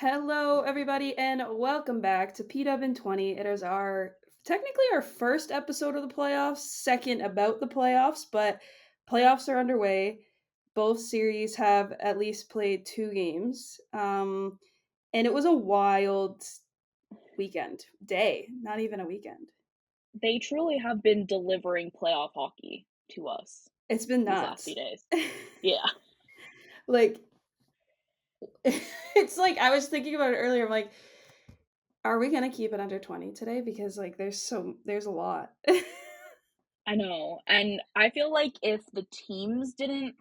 Hello, everybody, and welcome back to PWHL. It is technically our first episode of the playoffs, second about the playoffs, but playoffs are underway. Both series have at least played two games, and it was a wild day, not even a weekend. They truly have been delivering playoff hockey to us It's been these last few nuts. days. Yeah. Like, it's like I was thinking about it earlier. I'm like, are we gonna keep it under 20 today? Because like, there's a lot. I know, and I feel like if the teams didn't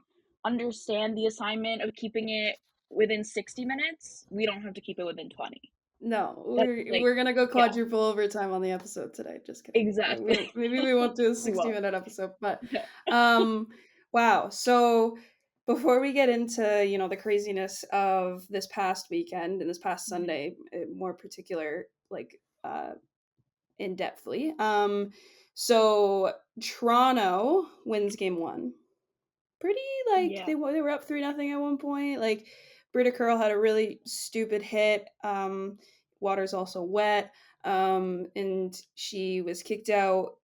understand the assignment of keeping it within 60 minutes, we don't have to keep it within 20. No, That's, like we're gonna go yeah, quadruple overtime on the episode today. Just kidding. exactly. Maybe we won't do a We won't. 60-minute episode, but No. um, wow. So before we get into the craziness of this past weekend and this past Mhm. Sunday, more particular, like in depthly. So Toronto wins game one. Pretty like Yeah. they were up 3-0 at one point. Like Britta Curl had a really stupid hit. Water's also wet. And she was kicked out.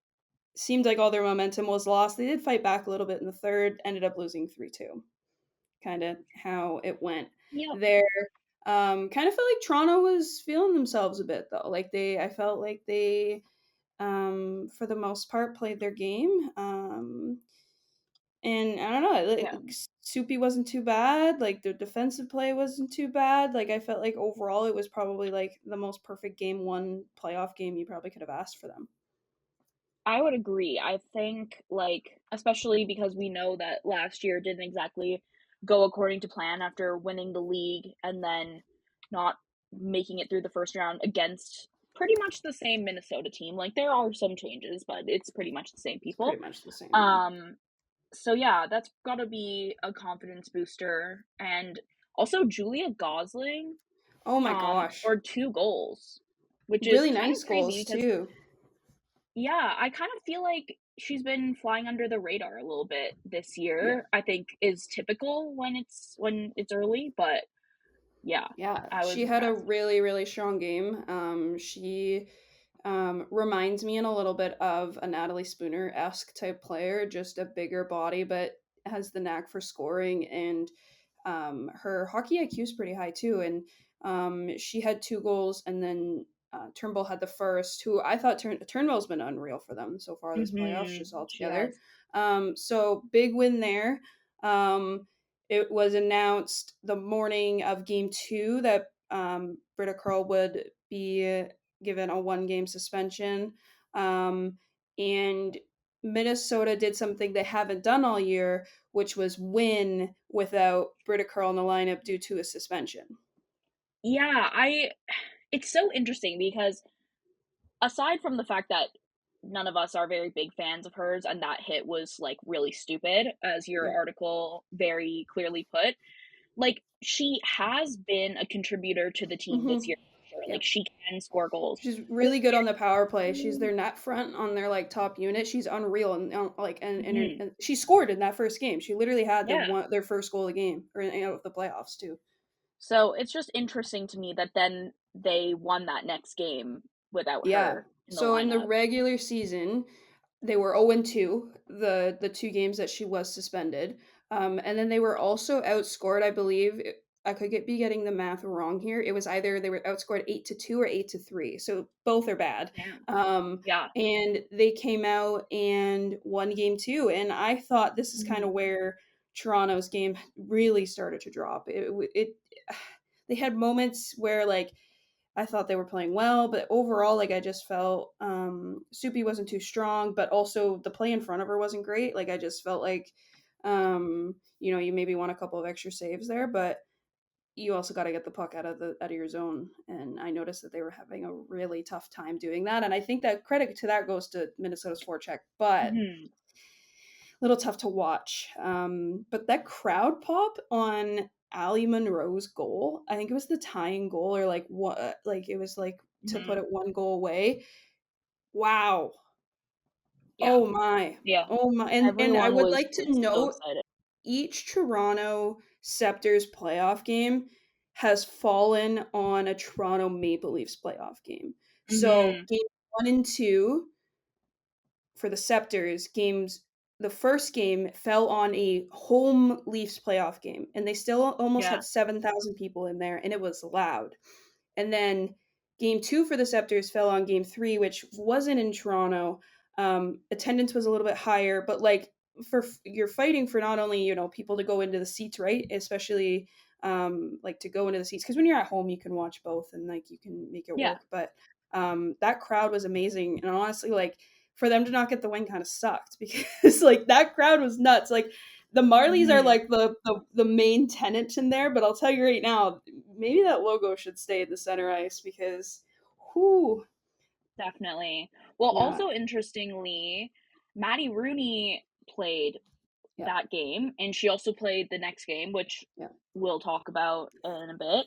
Seemed like all their momentum was lost. They did fight back a little bit in the third, ended up losing 3-2. Kind of how it went Yep. there. Kind of felt like Toronto was feeling themselves a bit though. I felt like they for the most part played their game. And I don't know, Yeah. Soupy wasn't too bad. Like the defensive play wasn't too bad. Like I felt like overall it was probably like the most perfect game one playoff game you probably could have asked for them. I would agree. I think, like, especially because we know that last year didn't exactly go according to plan after winning the league and then not making it through the first round against pretty much the same Minnesota team. Like, there are some changes, but it's pretty much the same It's pretty people. much the same, yeah. Um, so yeah, that's gotta be a confidence booster. And also Julia Gosling, Oh my gosh. scored 2 goals, which is Really kind nice of crazy goals because too. yeah, I kind of feel like she's been flying under the radar a little bit this Yeah. year. I think is typical when it's early, but yeah, Yeah. I was She had a impressed. really, really strong game. She reminds me in a little bit of a Natalie Spooner esque type player, just a bigger body, but has the knack for scoring. And her hockey IQ is pretty high too. And she had two goals, and then Turnbull had the first. Who I thought Turnbull's been unreal for them so far this playoffs, just She altogether. has. So big win there. It was announced the morning of game two that Britta Curl would be given a 1 game suspension. And Minnesota did something they haven't done all year, which was win without Britta Curl in the lineup due to a suspension. Yeah, I it's so interesting because aside from the fact that none of us are very big fans of hers and that hit was like really stupid, as your Yeah. article very clearly put, like she has been a contributor to the team this Hmm. year for sure. Like Yep. she can score goals. She's Her really good on the power play. She's issue their net front on their like top unit. She's unreal and Mhm. and she scored in that first game. She literally had Yeah. their first goal of the game or of the playoffs too. So it's just interesting to me that then they won that next game without Yeah. her in the So in the lineup. regular season, they were 0-2, the two games that she was suspended. And then they were also outscored, I believe. I could be getting the math wrong here. It was either they were outscored 8-2 or 8-3. So both are bad. Damn. Um, Yeah. and they came out and won game two. And I thought this is kind of Mhm. where Toronto's game really started to drop. They had moments where like I thought they were playing well, but overall, like I just felt Soupy wasn't too strong, but also the play in front of her wasn't great. Like I just felt like you maybe want a couple of extra saves there, but you also got to get the puck out of your zone. And I noticed that they were having a really tough time doing that. And I think that credit to that goes to Minnesota's forecheck, but Mhm. a little tough to watch. But that crowd pop on Ali Monroe's goal, I think it was the tying goal or like what, like it was like to put Mhm. it 1 goal away. Wow. Yeah. Oh my. Yeah. Oh my. And I Everyone would was like to was so note excited. each Toronto Sceptres playoff game has fallen on a Toronto Maple Leafs playoff game. So Mhm. game 1 and 2 for the Sceptres games, the first game fell on a home Leafs playoff game, and they still almost Yeah. had 7,000 people in there, and it was loud. And then game 2 for the Sceptres fell on game 3, which wasn't in Toronto. Attendance was a little bit higher, but like you're fighting for not only people to go into the seats, right? Especially like to go into the seats, because when you're at home you can watch both and like you can make it Yeah. work. But that crowd was amazing, and honestly, like for them to not get the win kind of sucked because like that crowd was nuts. Like the Marlies are Mhm. like the main tenant in there, but I'll tell you right now, maybe that logo should stay in the center ice because, whoo, Definitely. Well, yeah, also interestingly, Maddie Rooney played yeah, that game, and she also played the next game, which yeah, we'll talk about in a bit.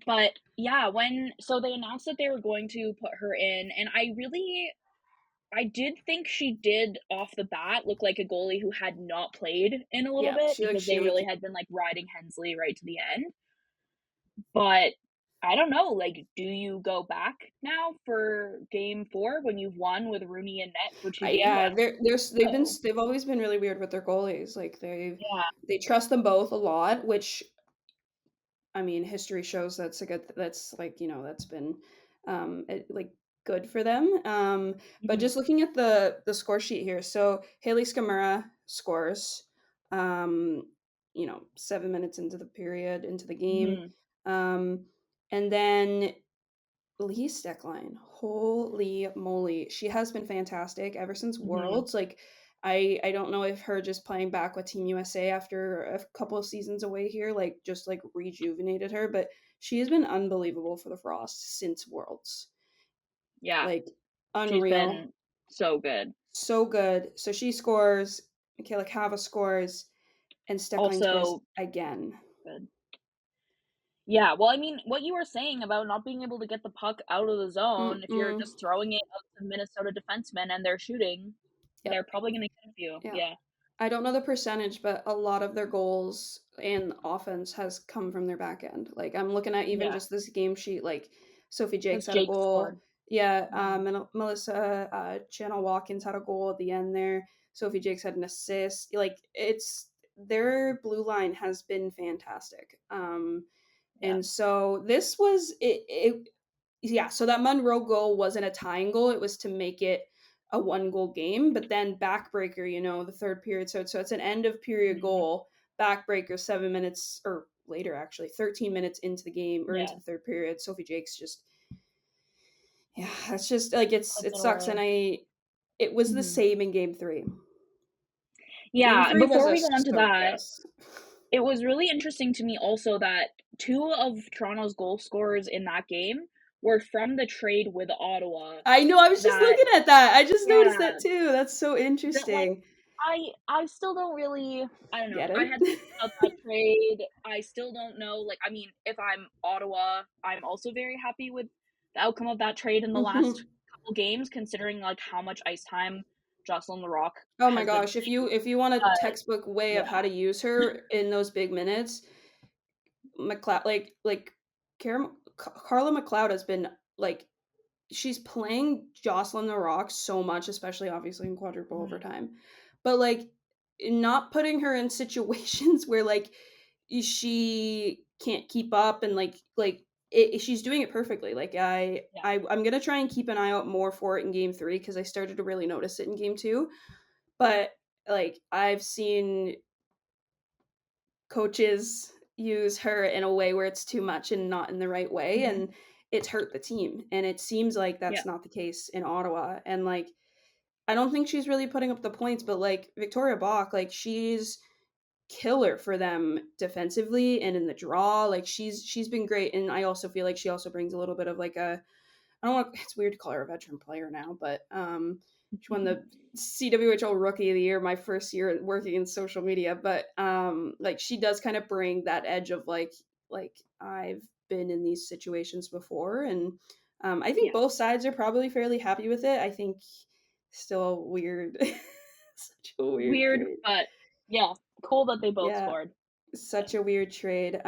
But yeah, when so they announced that they were going to put her in, and I did think she did off the bat look like a goalie who had not played in a little yeah. bit She like because she they looked. really had been like riding Hensley right to the end. But I don't know, like, do you go back now for game 4 when you've won with Rooney and net for 2 games? I Yeah, don't know. they've always been really weird with their goalies. Like Yeah. they trust them both a lot, which I mean, history shows that's like, that's been like good for them. But Mhm. just looking at the score sheet here, so Haley Skamura scores, um, 7 minutes into the period, into the game. Mhm. Um, and then Lee Steckline, holy moly, she has been fantastic ever since Mhm. Worlds. Like, I don't know if her just playing back with Team USA after a couple of seasons away here, like, just like rejuvenated her, but she has been unbelievable for the Frost since Worlds. Yeah. Like, She's unreal, been so good. so good. So she scores, Michaela Cava scores, and Steckline scores Also again. good. Yeah, well, I mean, what you were saying about not being able to get the puck out of the zone, if you're Mm-mm. just throwing it out to Minnesota defensemen and they're shooting, they're Yep. probably gonna get a few. Yeah. Yeah. I don't know the percentage, but a lot of their goals and offense has come from their back end. Like I'm looking at even Yeah. just this game sheet, like Sophie Jakes Because had a Jake goal. scored. Yeah, Mhm. Melissa Channel Watkins had a goal at the end there. Sophie Jakes had an assist. Like it's their blue line has been fantastic. Yeah. And so this was it yeah, so that Monroe goal wasn't a tying goal. It was to make it a 1 goal game. But then backbreaker, the third period. So it's an end of period Mhm. goal. Backbreaker 7 minutes or later, actually, 13 minutes into the game or into Yeah. the third period. Sophie Jakes just yeah, it's just like Puts it it sucks. And away. it was the Mhm. same in game 3. Game Yeah, and 3 was before a we go on to that, circus. it was really interesting to me also that 2 of Toronto's goal scorers in that game were from the trade with Ottawa I know, I was just that looking at that. I just noticed that yeah, too. That's so that, like, interesting. I still don't really I don't know, Get I it? had thoughts about that trade, I still don't know, like, I mean, if I'm Ottawa, I'm also very happy with the outcome of that trade in the last Mhm. couple games considering, like, how much ice time Jocelyn Larocque Oh my has been gosh, if you want a but textbook way of yeah. how to use her in those big minutes, McLeod Carla McLeod has been like she's playing Jocelyn the Rock so much, especially obviously in quadruple Mhm. overtime. But like not putting her in situations where like she can't keep up and she's doing it perfectly. Like Yeah. I'm gonna try and keep an eye out more for it in game 3 because I started to really notice it in game 2. But like I've seen coaches use her in a way where it's too much and not in the right way, Mhm. and it's hurt the team, and it seems like Yeah. that's not the case in Ottawa. And like I don't think she's really putting up the points, but like Victoria Bach, like she's killer for them defensively and in the draw. Like she's been great, and I also feel like she also brings a little bit of like a I don't want it's weird to call her a veteran player now, but she won the CWHL Rookie of the Year my first year working in social media, but like she does kind of bring that edge of like I've been in these situations before, and I think Yeah. both sides are probably fairly happy with it. I think still weird such a weird Weird, trade. but yeah, cool that they both Yeah. scored. Such a weird trade.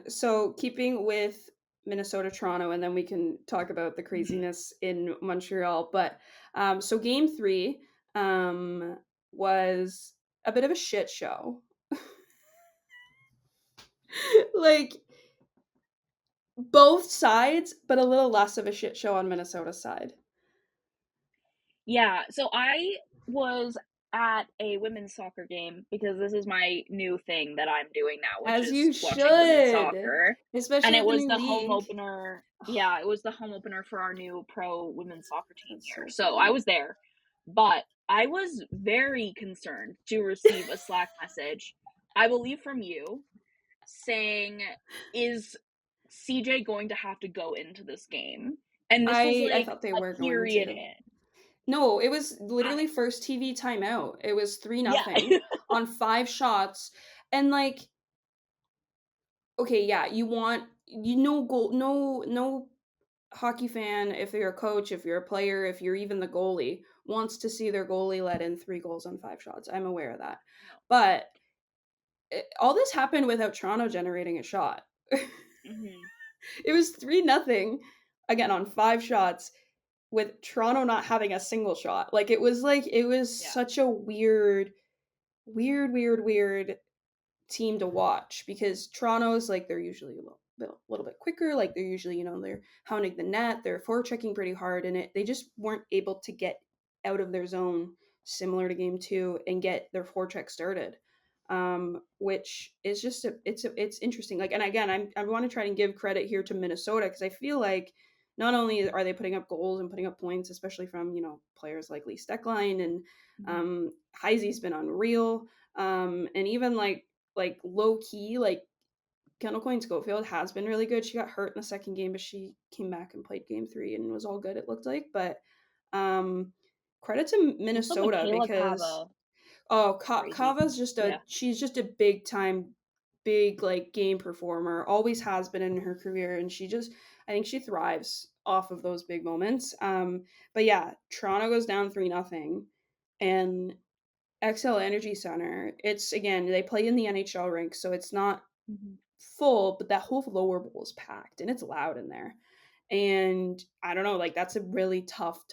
So keeping with Minnesota Toronto, and then we can talk about the Mhm. craziness in Montreal. But so game three was a bit of a shit show. Like both sides, but a little less of a shit show on Minnesota's side. Yeah, so I was at a women's soccer game because this is my new thing that I'm doing now, which As is you watching women's should, soccer. And especially it with the was new the home league. opener. Yeah, it was the home opener for our new pro women's soccer team That's here. so So I fun. was there, but I was very concerned to receive a Slack message, I believe from you, saying, "Is CJ going to have to go into this game?" And this was I like thought they a were going period to. in. No, it was I literally first TV timeout. It was 3 Yeah. nothing on 5 shots. And like okay, yeah, you know goal no hockey fan, if you're a coach, if you're a player, if you're even the goalie, wants to see their goalie let in 3 goals on 5 shots. I'm aware of that. No. But all this happened without Toronto generating a shot. Mhm. It was 3 nothing again on 5 shots with Toronto not having a single shot. Like it was Yeah. such a weird team to watch because Toronto's like they're usually little bit quicker. Like they're usually they're hounding the net, they're forechecking pretty hard, and they just weren't able to get out of their zone, similar to game two, and get their forecheck started. Which is just it's interesting. Like, and again, I want to try and give credit here to Minnesota because I feel like not only are they putting up goals and putting up points, especially from players like Lee Steckline and Mhm. Heise's been unreal, and even like low key, like Kendall Coyne Schofield has been really good. She got hurt in the second game, but she came back and played game three and was all good. It looked like, but um, credit to Also, Minnesota Michaela because Cava, crazy. Kava's just Yeah. she's just a big time, big like game performer. Always has been in her career, and I think she thrives off of those big moments. But yeah, Toronto goes down 3 nothing, and XL Energy Center. It's again they play in the NHL rink, so it's not Mhm. full, but that whole lower bowl is packed and it's loud in there. And I don't know, like that's a really tough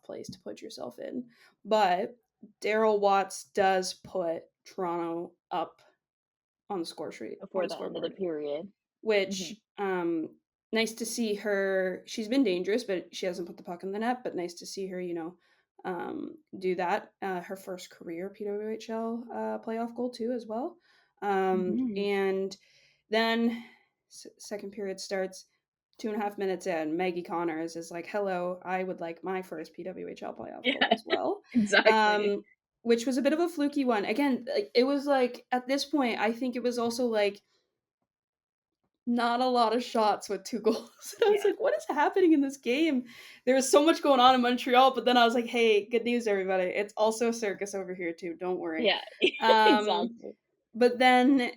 place to put yourself in. But Daryl Watts does put Toronto up on the score sheet on Before the the end of the scoreboard, period. which Mhm. nice to see her. She's been dangerous, but she hasn't put the puck in the net. But nice to see her, do that. Her first career PWHL playoff goal too, as well. Mhm. And then second period starts. 2.5 minutes in, Maggie Connors is like, "Hello, I would like my first PWHL playoff goal Yeah, as well," exactly. um, which was a bit of a fluky one. Again, like it was like at this point, I think it was also like not a lot of shots with 2 goals. And I was Yeah. like, "What is happening in this game?" There was so much going on in Montreal, but then I was like, "Hey, good news, everybody! It's also a circus over here too. Don't worry." Yeah. Um, Exactly. but then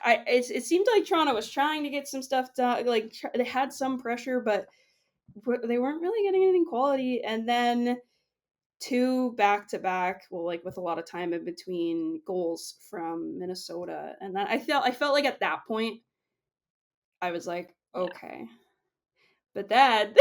it seemed like Toronto was trying to get some stuff done. Like they had some pressure, but they weren't really getting anything quality. And then two back to back, well, like with a lot of time in between goals from Minnesota, and then I felt like at that point I was like, Yeah. okay. But then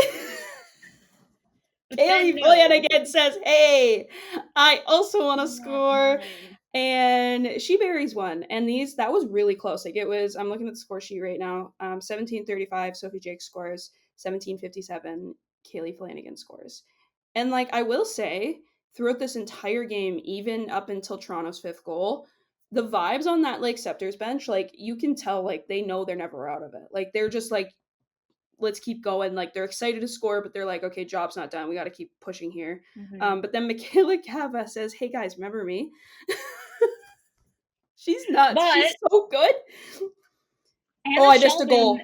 But then Kaylee no. Flanagan says, "Hey, I also want to Not score," mine. and she buries one. And that was really close. Like it was. I'm looking at the score sheet right now. 17:35. Sophie Jake scores. 17:57. Kaylee Flanagan scores. And like I will say, throughout this entire game, even up until Toronto's fifth goal, the vibes on that like Sceptres bench, like you can tell, like they know they're never out of it. Like they're just like, let's keep going. Like they're excited to score, but they're like, okay, job's not done. We got to keep pushing here. Mhm. But then Michaela Cava says, "Hey guys, remember me?" She's nuts. But She's so good. Oh, Anna I missed a Sheldon goal.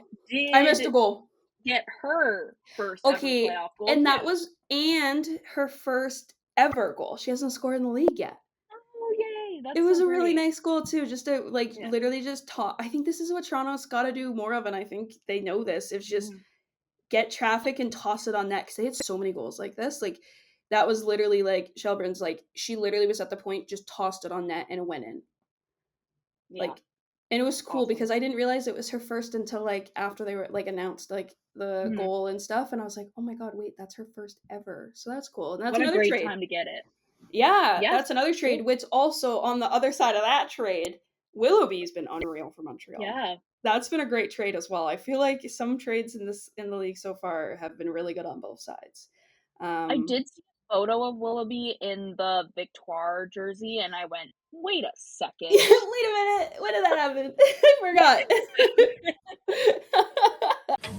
I missed a did goal. get her first ever Okay, playoff goal and too. and her first ever goal. She hasn't scored in the league yet. Oh, yay! It That's was so a really great. nice goal too. Just to like Yeah. literally just talk. I think this is what Toronto's got to do more of, and I think they know this. It's just Mhm. get traffic and toss it on net because they had so many goals like this. Like that was literally like Shelburne's. Like she literally was at the point, just tossed it on net and it went in. Yeah. Like And it was cool Awesome. because I didn't realize it was her first until, like, after they were, like, announced, like, the Mhm. goal and stuff, and I was like, "Oh my god, wait, that's her first ever." So that's cool, and that's What a another great trade. time to get it. Yeah, Yes, that's another trade, true. which also on the other side of that trade, Willoughby's been unreal for Montreal. Yeah. That's been a great trade as well. I feel like some trades in the league so far have been really good on both sides. I Um, did see a photo of Willoughby in the Victoire jersey, and I went, "Wait a yeah, second." wait a minute, when did that happen? I forgot.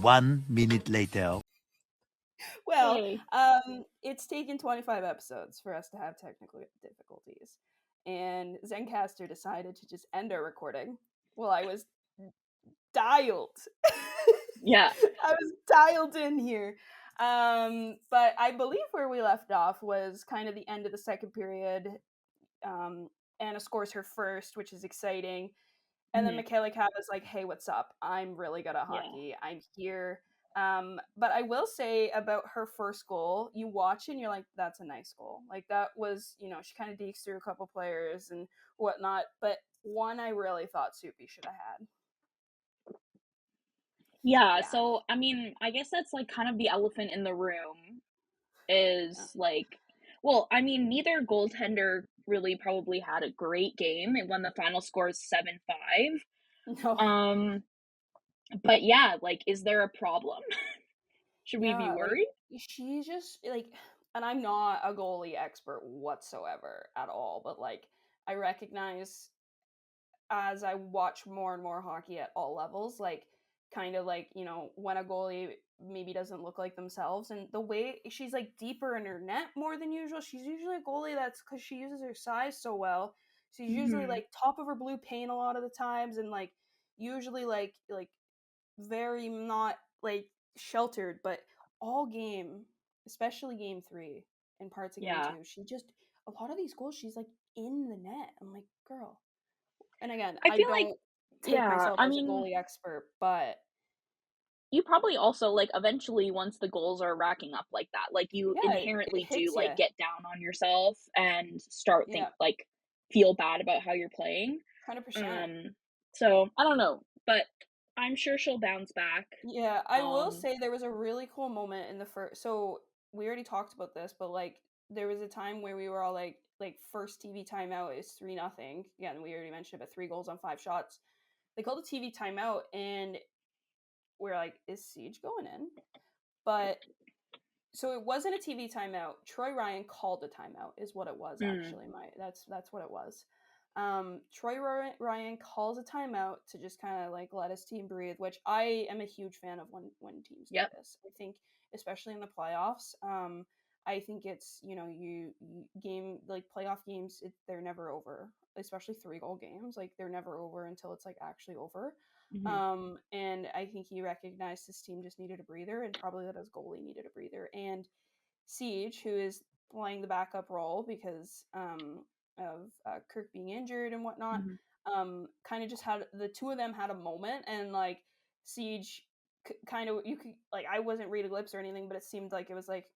1 minute later. Well, Hey. it's taken 25 episodes for us to have technical difficulties, and Zencaster decided to just end our recording while I was dialed. Yeah. I was dialed in here. But I believe where we left off was kind of the end of the second period. Um, Anna scores her first, which is exciting. And then Mhm. Michaela Cat is like, "Hey, what's up? I'm really good at Yeah. hockey. I'm here." But I will say about her first goal, you watch and you're like, "That's a nice goal." Like that was, she kind of dekes through a couple players and whatnot. But one I really thought Soupy should have had. Yeah, Yeah, so, I mean, I guess that's, like, kind of the elephant in the room yeah. is, like well, I mean, neither goaltender really probably had a great game when the final score is 7-5. No, Um, but yeah, like, is there a problem? Should we be yeah. Like worried? she just like, and I'm not a goalie expert whatsoever at all, but like I recognize as I watch more and more hockey at all levels, like kind of like, when a goalie maybe doesn't look like themselves and the way she's like deeper in her net more than usual. She's usually a goalie that's because she uses her size so well. She's usually Mhm. like top of her blue paint a lot of the times and like usually like very not like sheltered, but all game, especially game three and parts of game Yeah. two, she just a lot of these goals she's like in the net. I'm like, girl, and again, I I feel like don't take yeah, myself I as a mean, goalie expert, but you probably also, like, eventually once the goals are racking up like that, like, you yeah, it inherently do, hits like, you. get down on yourself and start Yeah, feel bad about how you're playing. 100%. Um, so I don't know, but I'm sure she'll bounce back. Yeah, I will Um say there was a really cool moment in the first. So we already talked about this, but like there was a time where we were all like first TV timeout is 3-0. Again, we already mentioned about 3 goals on 5 shots. They called a TV timeout, and we're like, is Siege going in? But so it wasn't a TV timeout. Troy Ryan called a timeout, is what it was mm, actually. That's what it was. Ryan calls a timeout to just kind of like let his team breathe, which I am a huge fan of when teams do yep. this. I think especially in the playoffs. I think it's you game like playoff games. They're never over, especially 3 goal games. Like they're never over until it's like actually over. Mhm. And I think he recognized his team just needed a breather, and probably that his goalie needed a breather. And Siege, who is playing the backup role because of Kirk being injured and whatnot, Mhm. kind of just had the two of them had a moment, and like Siege kind of you could like I wasn't reading lips or anything, but it seemed like it was like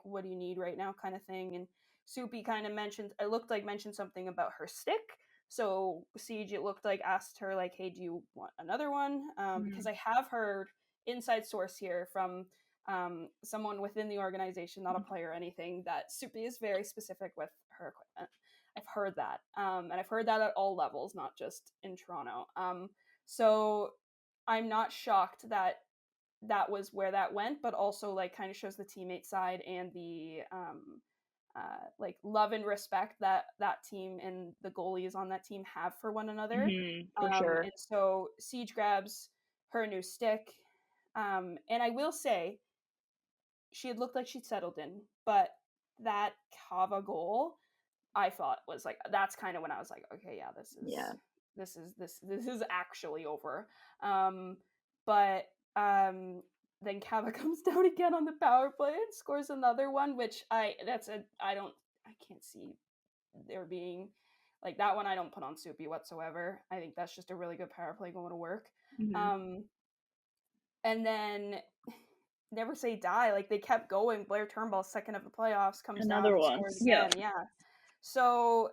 what do you need right now kind of thing. And Soupy kind of mentioned it looked like mentioned something about her stick. So Siege, it looked like asked her like, "Hey, do you want another one?" Because Mhm. I have heard inside source here from someone within the organization, not a player or anything, that Soupy is very specific with her equipment. I've heard that, and I've heard that at all levels, not just in Toronto. So I'm not shocked that that was where that went, but also like kind of shows the teammate side and the like love and respect that that team and the goalies on that team have for one another. Mhm. For sure. And so Siege grabs her new stick, and I will say she had looked like she'd settled in, but that Kava goal, I thought was like that's kind of when I was like, okay, yeah, Yeah. this is actually over. Um, but then Kava comes down again on the power play and scores another one, which I can't see there being like that one. I don't put on Soupy whatsoever. I think that's just a really good power play going to work. Mhm. Um, and then never say die. Like they kept going. Blair Turnbull, second of the playoffs, comes down Another and one. scores Yeah. again. Yeah. So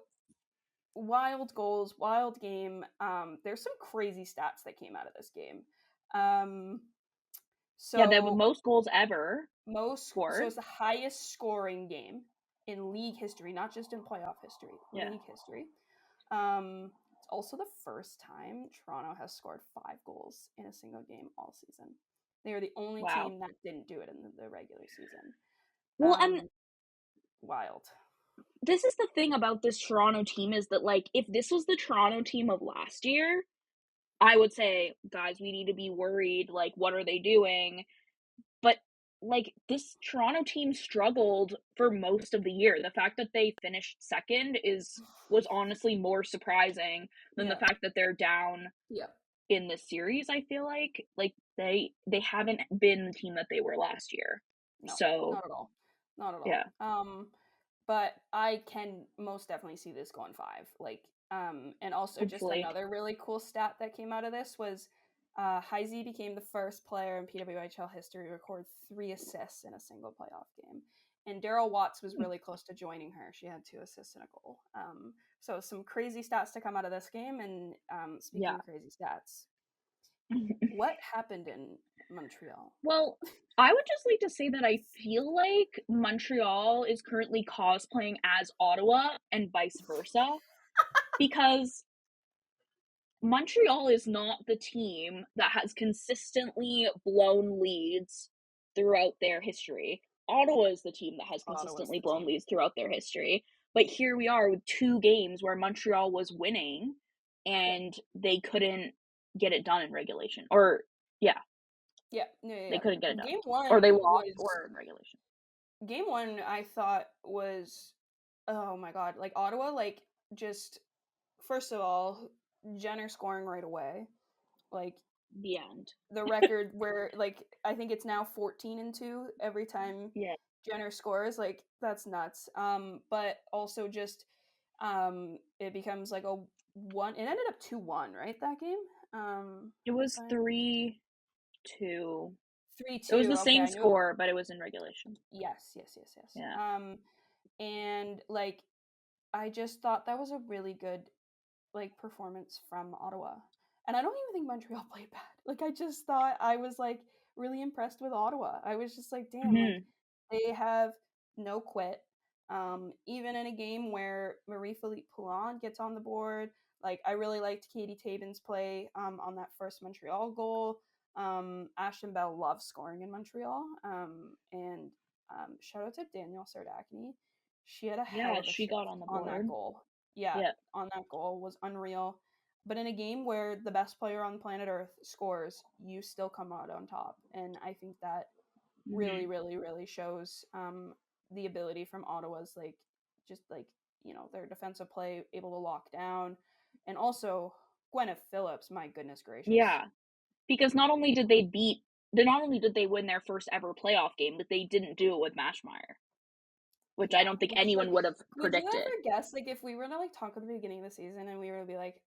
wild goals, wild game. There's some crazy stats that came out of this game. Yeah, the So most goals ever so scored. it's the highest scoring game in league history, not just in playoff history, Yeah. league history. It's also the first time Toronto has scored 5 goals in a single game all season. They are the only Wow. team that didn't do it in the regular season. Well, and wild. this is the thing about this Toronto team is that, like, if this was the Toronto team of last year, I would say, guys, we need to be worried. Like, what are they doing? But, like, this Toronto team struggled for most of the year. The fact that they finished second was honestly more surprising than the fact that they're down in this series, I feel like. Like, they haven't been the team that they were last year. No, so, not at all. Not at all. Yeah. But I can most definitely see this going 5. Like, and also Hopefully. just another really cool stat that came out of this was Heisey became the first player in PWHL history to record 3 assists in a single playoff game. And Daryl Watts was really close to joining her. She had 2 assists and a goal. So some crazy stats to come out of this game. And speaking of crazy stats, what happened in Montreal? Well, I would just like to say that I feel like Montreal is currently cosplaying as Ottawa and vice versa, because Montreal is not the team that has consistently blown leads throughout their history. Ottawa is the team that has consistently blown leads throughout their history. But here we are with 2 games where Montreal was winning and they couldn't get it done in regulation. Or, yeah. They couldn't get it done. Game 1 or they lost or in regulation. Game 1 I thought was, oh my god, like Ottawa, like, just, first of all, Jenner scoring right away. Like, the end. The record where, like, I think it's now 14-2 every time Jenner scores. Like, that's nuts. But also just, it becomes like a 1. It ended up 2-1, right, that game? It was 3-2. 3-2. It was the same score, but it was in regulation. Yes. Yeah. And, like, I just thought that was a really good, like, performance from Ottawa. And I don't even think Montreal played bad. Like, I just thought I was, like, really impressed with Ottawa. I was just like, damn, like, they have no quit. Even in a game where Marie-Philippe Poulin gets on the board, like, I really liked Katie Taben's play on that first Montreal goal. Ashton Bell loves scoring in Montreal. And shout out to Danielle Sardakny. She had a hell of a shift got on the board. that goal. On that goal was unreal. But in a game where the best player on planet Earth scores, you still come out on top. And I think that really, really, really shows the ability from Ottawa's, like, just, like, you know, their defensive play, able to lock down. And also, Gwyneth Phillips, my goodness gracious. Yeah. Because not only did they win their first ever playoff game, but they didn't do it with Mashmeyer. Which I don't think anyone would have predicted. Would you ever guess, like, if we were to, like, talk at the beginning of the season and we were to be like,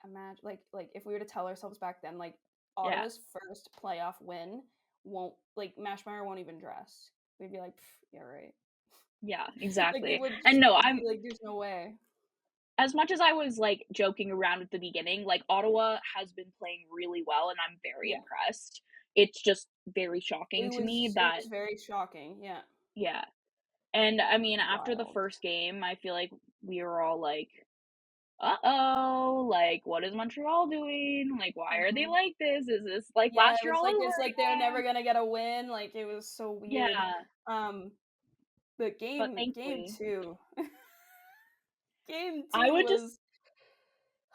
imagine, like if we were to tell ourselves back then, like, Ottawa's first playoff win won't, like, Mashmeyer won't even dress. We'd be like, yeah, right. Yeah, exactly. Like, and no, I'm like, there's no way. As much as I was, like, joking around at the beginning, like, Ottawa has been playing really well, and I'm very impressed. It's just very shocking to me that... It was very shocking, yeah. Yeah. And, I mean, after the first game, I feel like we were all like, uh-oh, like, what is Montreal doing? Like, why are they like this? Is this, like, last year all over it's like they're never gonna get a win. Like, it was so weird. But game 2... Game 2 I would was...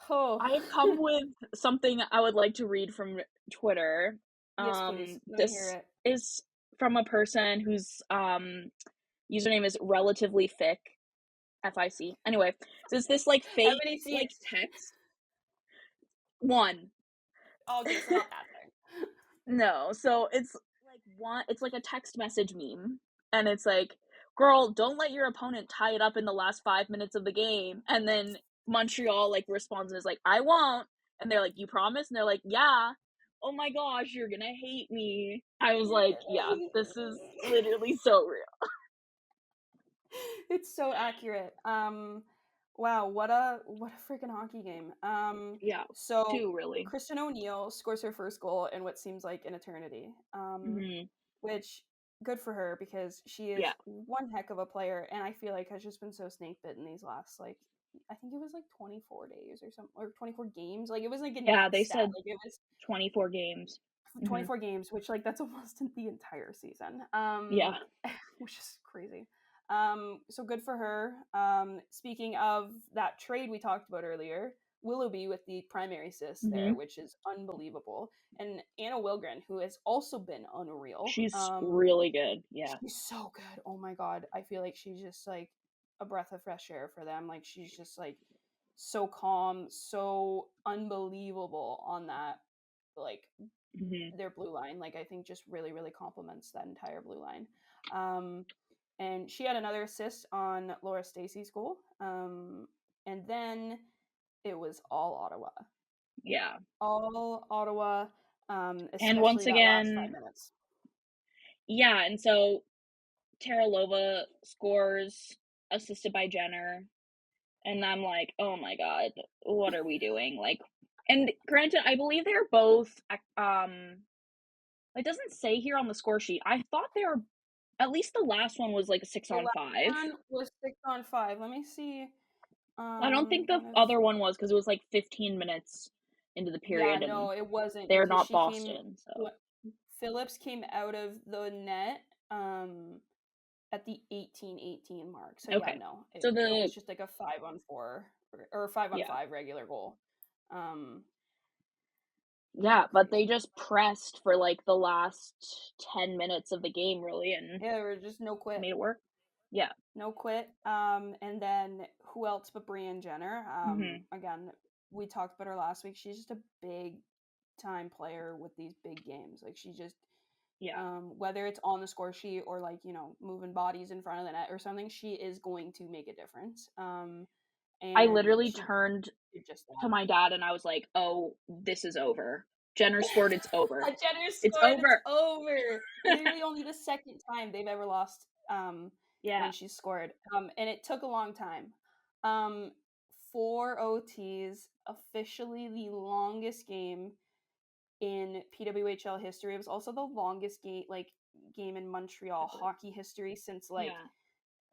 I have come with something I would like to read from Twitter. Yes, please. Let me hear it. Is from a person whose username is relatively thick, FIC. Anyway, so it's this, like, fake, like, text. 1. Okay, so not that thing. No, so it's like a text message meme, and it's like, girl, don't let your opponent tie it up in the last 5 minutes of the game. And then Montreal, like, responds and is like, I won't. And they're like, you promise? And they're like, yeah. Oh my gosh, you're gonna hate me. I was like, yeah, this is literally so real. It's so accurate. Wow, what a freaking hockey game. Yeah, So two really. Kristen O'Neill scores her first goal in what seems like an eternity. Mhm. Which good for her because she Yeah. is one heck of a player, and I feel like has just been so snake bitten these last like I think it was like 24 days or something, or 24 games. Like it was like a Yeah, net they stat. said Like it was 24 games. Mhm. 24 games, which like that's almost the entire season. Yeah. Which is crazy. So good for her. Speaking of that trade we talked about earlier, Willoughby with the primary assist there, Mhm. which is unbelievable, and Anna Wilgren, who has also been unreal. She's really good. Yeah. She's so good. Oh my god, I feel like she's just like a breath of fresh air for them. Like she's just like so calm, so unbelievable on that like Mhm. their blue line. Like I think just really really complements that entire blue line. And she had another assist on Laura Stacey's goal. And then it was all Ottawa. Yeah. All Ottawa, And once especially that last 5 again, minutes. yeah, and so Tara Lova scores, assisted by Jenner, and I'm like, "Oh my god, what are we doing?" Like, and granted, I believe they're both, it doesn't say here on the score sheet. I thought they were, at least the last one was like a 6 The on last 5. one was 6-on-5. Let me see. I don't think the Kind of. other one was because it was like 15 minutes into the Yeah, period, and no, it wasn't they're because not she came. Boston, so Phillips came out of the net at the 18-18 mark. So yeah, okay. no, So it the was just like a 5-on-4 or 5 on yeah. 5 regular goal. Um, Yeah, but they Crazy. just pressed for like the last 10 minutes of the game really and Yeah, there was just no quit. made it work. Yeah. No quit. And then who else but Brianne Jenner? Mhm. Again, we talked about her last week. She's just a big time player with these big games. Like she just Yeah. whether it's on the score sheet or like moving bodies in front of the net or something, she is going to make a difference. I And literally she turned did just to that. my dad and I was like, "Oh, this is over. Jenner scored, it's over. Jenner It's scored. It's over." over. Literally only the second time they've ever lost Yeah. when she scored. And it took a long time. 4 OTs, officially the longest game in PWHL history. It was also the longest game in Montreal Ever. hockey history since like Yeah.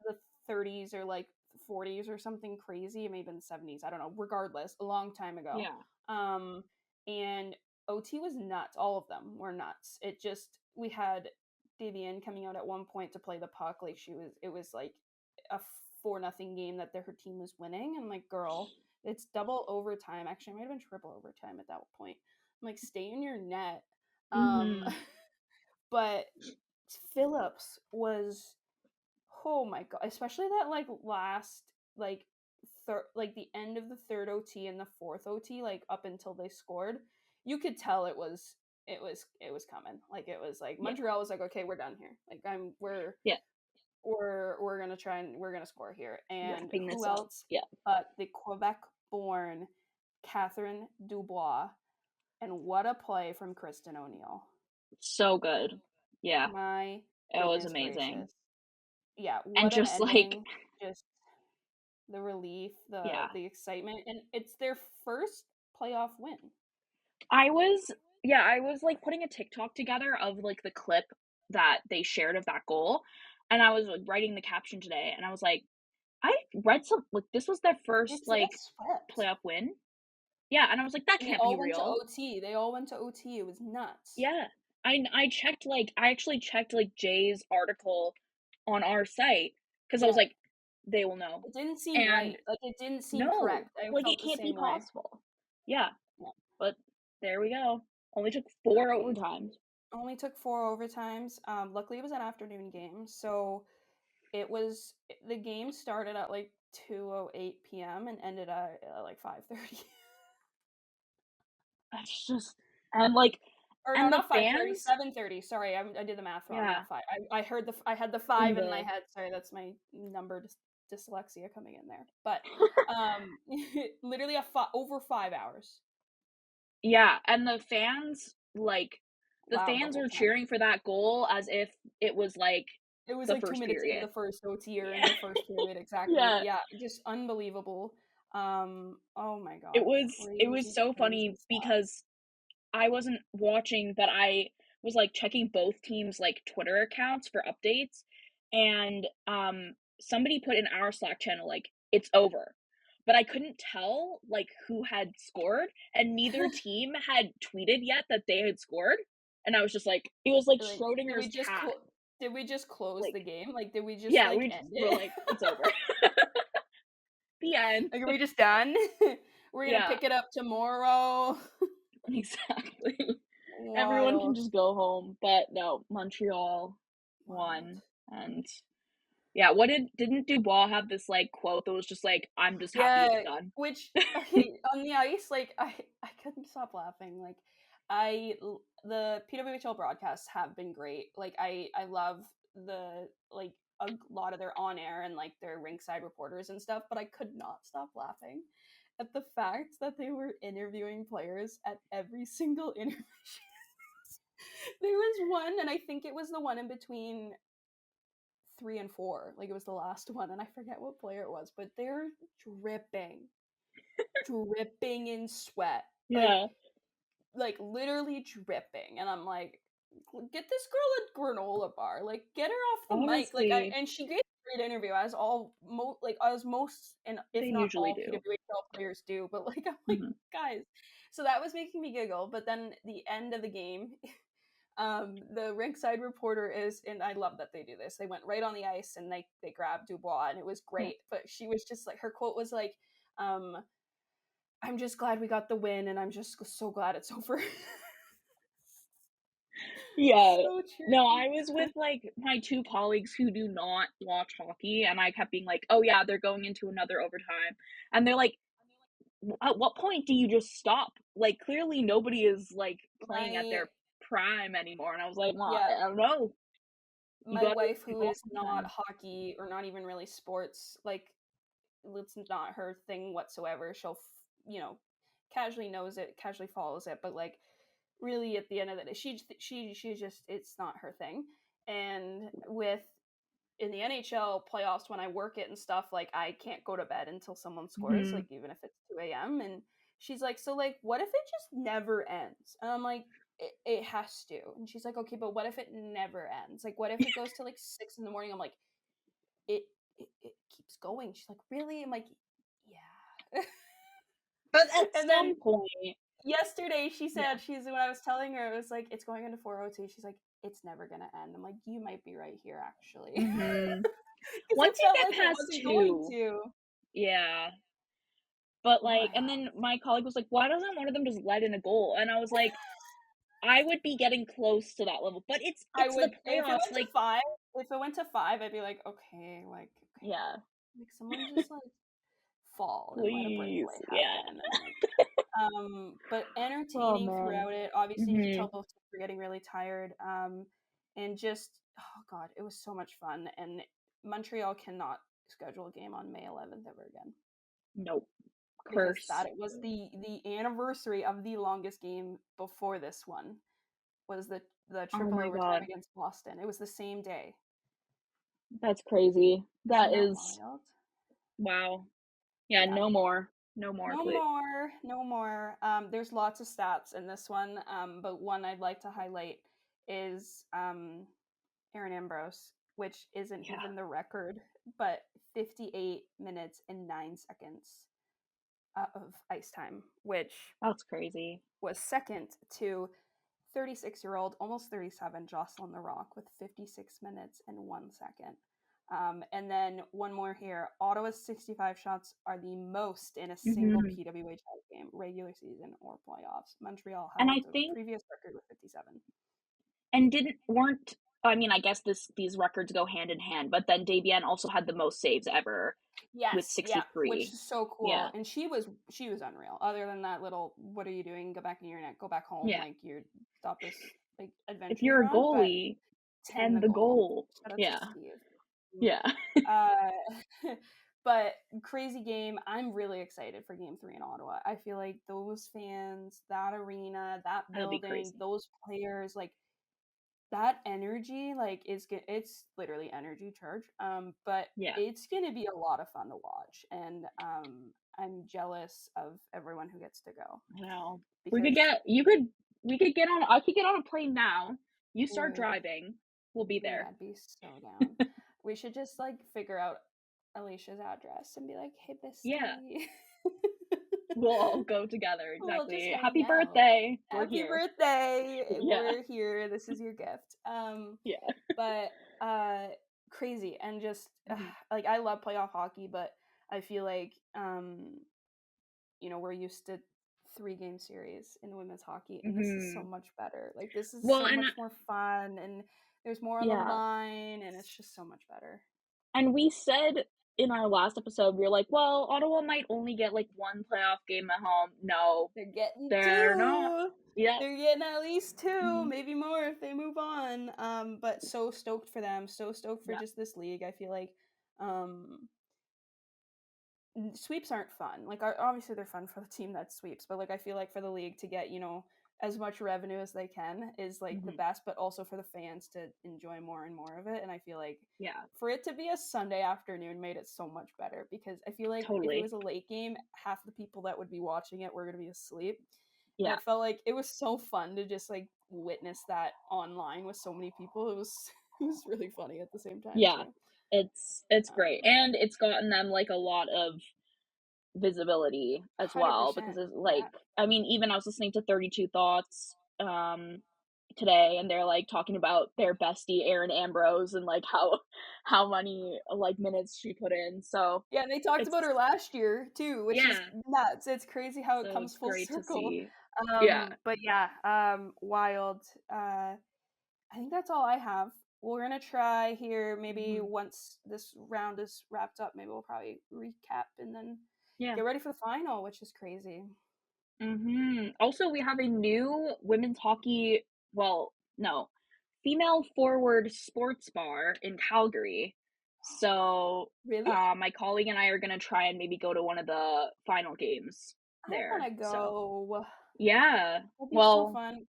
the 30s or like 40s or something crazy. It may have been the 70s. I don't know. Regardless, a long time ago. Yeah. Um, and OT was nuts. All of them were nuts. It just we had Davian coming out at one point to play the puck. Like it was like a 4-0 game that her team was winning. And I'm like, girl, it's double overtime. Actually, it might have been triple overtime at that point. I'm like, stay in your net. Mhm. But Phillips was, oh my god, especially that like last like like the end of the third OT and the fourth OT, like up until they scored, you could tell it was coming. Like it was like Yeah. Montreal was like, okay, we're done here. Like Yeah. we're gonna try and we're gonna score here. And Wrapping who this up. else Yeah. but the Quebec born Catherine Dubois, and what a play from Kristen O'Neill. So good. Yeah. My It was goodness amazing. gracious. Yeah, And what an just like ending. Just the relief, yeah. the excitement, and it's their first playoff win. I was yeah, I was, like, putting a TikTok together of, like, the clip that they shared of that goal, and I was, like, writing the caption today, and I was like, "I read some like, this was their It first, said like, swept. playoff win?" Yeah, and I was like, "That And they can't be all went to real." OT. They all went to OT. It was nuts. Yeah. I checked, like I actually checked, like, Jay's article on our site because I was Yeah. like, "They will know." It didn't seem And right. Like it didn't seem no, correct. I like, it felt the can't be same way. possible. Yeah, Yeah. but there we go. Only took 4 Um, overtimes. Only took 4 overtimes. Luckily it was an afternoon game, so the game started at like 2:08 p.m. and ended at like 5:30. That's just and, like Or no, and the not 5:30, fans 7:30. Sorry, I did the math wrong. yeah, Not 5. I had the in 5 in my the head. Sorry, that's my number dyslexia coming in there. But literally over 5 hours. yeah, and the fans, like the Loud the fans whole were time. cheering for that goal as if it was, like, It was the like 2 first minutes into period. the first OT or in Yeah. the first period, exactly. Yeah. Yeah, just unbelievable. Oh my It god, was crazy, so crazy funny stuff. because I wasn't watching, but I was, like, checking both teams' like Twitter accounts for updates, and somebody put in our Slack channel like it's over, but I couldn't tell like who had scored, and neither team had tweeted yet that they had scored, and I was just like, it was like Like, Schrodinger's cat. did we just close the Like, game? Like, did we just yeah, like we just end were it? like, it's over. The end. Like, are we just done? We're gonna Yeah, pick it up tomorrow. exactly. Everyone can Wild. just go home, but no, Montreal Wild. won, and yeah, what didn't Dubois have this, like, quote that was just like, "I'm just happy Yeah, it's done." which okay, on the ice, like I couldn't stop laughing. Like the PWHL broadcasts have been great. Like I love the like a lot of their on air and like their rinkside reporters and stuff, but I could not stop laughing at the fact that they were interviewing players at every single interview. There was one, and I think it was the one in between 3 and 4. Like it was the last one, and I forget what player it was, but they're dripping, dripping in sweat, Yeah, like literally dripping. And I'm like, get this girl a granola bar, like get her off the mic, like honestly, and she gave a great interview as as most and they if not usually all do. PWHL players do. But like I'm like, Mhm. guys, so that was making me giggle. But then the end of the game. The rinkside reporter is, and I love that they do this. They went right on the ice and they grabbed Dubois, and it was Yeah. great. But she was just like, her quote was like, um, "I'm just glad we got the win, and I'm just so glad it's over." Yeah. So No, true. I was with, like, my 2 colleagues who do not watch hockey, and I kept being like, "Oh, yeah, they're going into another overtime," and they're like, At what point do you just stop? Like, clearly nobody is, like, playing at My their prime anymore," and I was like, "Well, yeah, I don't know. You my gotta wife, keep who on is not then." hockey or not even really sports, like it's not her thing whatsoever. She'll, casually knows it, casually follows it, but like really at the end of the day, she's just it's not her thing. And with in the NHL playoffs, when I work it and stuff, like I can't go to bed until someone scores, Mhm. like even if it's 2 a.m. And she's like, so like, what if it just never ends? And I'm like, it has to. And she's like, okay, but what if it never ends? Like, what if it goes to like 6 in the morning? I'm like, it it keeps going. She's like, really? I'm like, yeah. But at And then some point, yesterday she yeah. said when I was telling her, it was like it's going into 402. She's like, it's never gonna end. I'm like, you might be right here actually. Mhm. Because it Once you felt get like it past wasn't going 2, to. yeah. But, like, and Wild. then my colleague was like, "Why doesn't one of them just let in a goal?" And I was like, "I would be getting close to that level." But I it's the would if it playoffs, went to like, 5. If it went to 5, I'd be like, okay, yeah, like someone just like fall and let a please, breakaway yeah. happen and like but Oh, entertaining man. throughout it. Obviously, you could tell Mhm. both teams were getting really tired. And just oh god, it was so much fun. And Montreal cannot schedule a game on May 11th ever again Nope. because Curse. that it was the anniversary of the longest game before this one was the Oh triple my overtime god. against Boston. It was the same day. That's crazy. Isn't That that is wild? wow. Yeah, Yeah. no more. No more, No please. more, no more. There's lots of stats in this one, but one I'd like to highlight is Aaron Ambrose, which isn't Yeah, even the record, but 58 minutes and 9 seconds of ice time, which that's crazy. was second to 36-year-old, almost 37, Jocelyn The Rock with 56 minutes and 1 second. And then one more here. Ottawa's 65 shots are the most in a single Mhm. PWHL game, regular season or playoffs. Montreal And held I the think previous record with 57. and didn't weren't I mean, I guess these records go hand in hand, but then Davian also had the most saves ever with Yes, yeah, which 63. is so Yeah. cool. And she was unreal. Other than that little, what are you doing? Go back in your net. Go back home. Yeah. Like you're stop this like If adventure you're you're a on. But goalie, tend tend the the goal. goal. Shout out to Yeah. Steve. Yeah. Uh, but crazy game. I'm really excited for Game 3 in Ottawa. I feel like those fans, that arena, that That'll be building, crazy. those players, like that energy, like, it's literally energy charge. But Yeah, it's gonna be a lot of fun to watch, and I'm jealous of everyone who gets to go I know. We could because get you could we could get on I could get on a plane now. You start would driving. We'll be dude, there. I'd be so down. We should just like figure out Alicia's address and be like, hey, Yeah. bestie. We'll all go together, We'll just exactly. hang Happy out. birthday. We're Happy here. birthday. Yeah. We're here. This is your gift. Yeah. But crazy and just Mhm. like I love playoff hockey, but I feel like we're used to 3-game series in women's hockey, and this is so Mhm. much better. Like this is Well, so and much more fun, and there's more on the yeah. line, and it's just so much better. And we said in our last episode, we were like, well, Ottawa might only get like one playoff game at home. No, They're getting they're not. 2. Yep. They're getting at least 2, Mhm. maybe more if they move on. But so stoked for them. So stoked for Yeah. just this league. I feel like sweeps aren't fun. Like obviously they're fun for the team that sweeps, but like I feel like for the league to get as much revenue as they can is like the Mhm. best, but also for the fans to enjoy more and more of it. And I feel like Yeah. for it to be a Sunday afternoon made it so much better because I feel like if it Totally. was a late game, half the people that would be watching it were going to be asleep. And Yeah. it felt like it was so fun to just like witness that online with so many people. It was it was really funny at the same time Yeah. too. It's great. Um, And it's gotten them like a lot of visibility as well because 100%. it's like Yeah. I mean, even I was listening to 32 Thoughts today and they're like talking about their bestie Erin Ambrose and like how many like minutes she put in. So Yeah, and they talked about it's her last year too, which is yeah. nuts. It's crazy how it So comes it's full great to circle. see. Yeah. But yeah, wild. I think that's all I have. We're gonna try here maybe Mhm. once this round is wrapped up, maybe we'll probably recap and then Yeah. get ready for the final, which is crazy. Also, we have a new women's hockey, well, no, female forward sports bar in Calgary. So, Really? my colleague and I are gonna try and maybe go to one of the final games I there. wanna So, go. yeah. That'd be so Well, fun.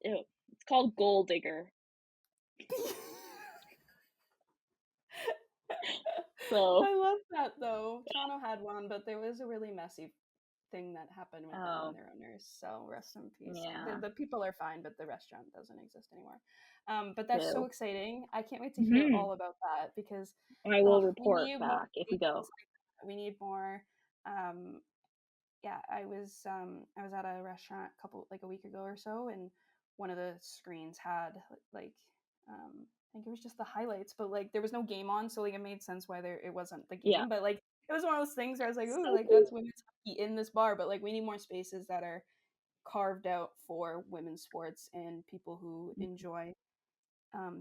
it's called Goal Digger. So, I love that though. Toronto had one, but there was a really messy thing that happened with them and oh, their owners. So rest in peace. yeah. The people are fine, but the restaurant doesn't exist anymore. But that's so Boo. exciting. I can't wait to hear Mhm. all about that because I will we report need more back if we games go. like that. We need more. Um, yeah, I was at a restaurant a week ago or so, and one of the screens had like I think it was just the highlights, but like there was no game on, so like it made sense why it wasn't the Yeah. game. But like it was one of those things where I was like, ooh, So like cool. that's women's hockey in this bar, but like we need more spaces that are carved out for women's sports and people who Mhm. enjoy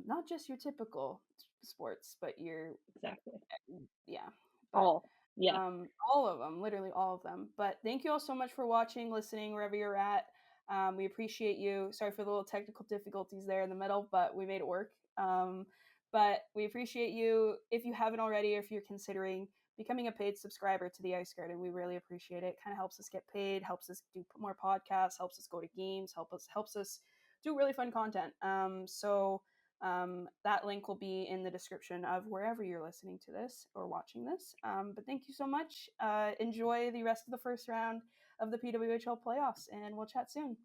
not just your typical sports, but your Exactly. yeah, but All. Yeah. all of them, literally all of them. But thank you all so much for watching, listening, wherever you're at. We appreciate you. Sorry for the little technical difficulties there in the middle, but we made it work. But we appreciate you. If you haven't already, or if you're considering becoming a paid subscriber to the Ice Garden, we really appreciate it. Kind of helps us get paid, helps us do more podcasts, helps us go to games, helps us do really fun content. That link will be in the description of wherever you're listening to this or watching this. But thank you so much. Enjoy the rest of the first round of the PWHL playoffs, and we'll chat soon.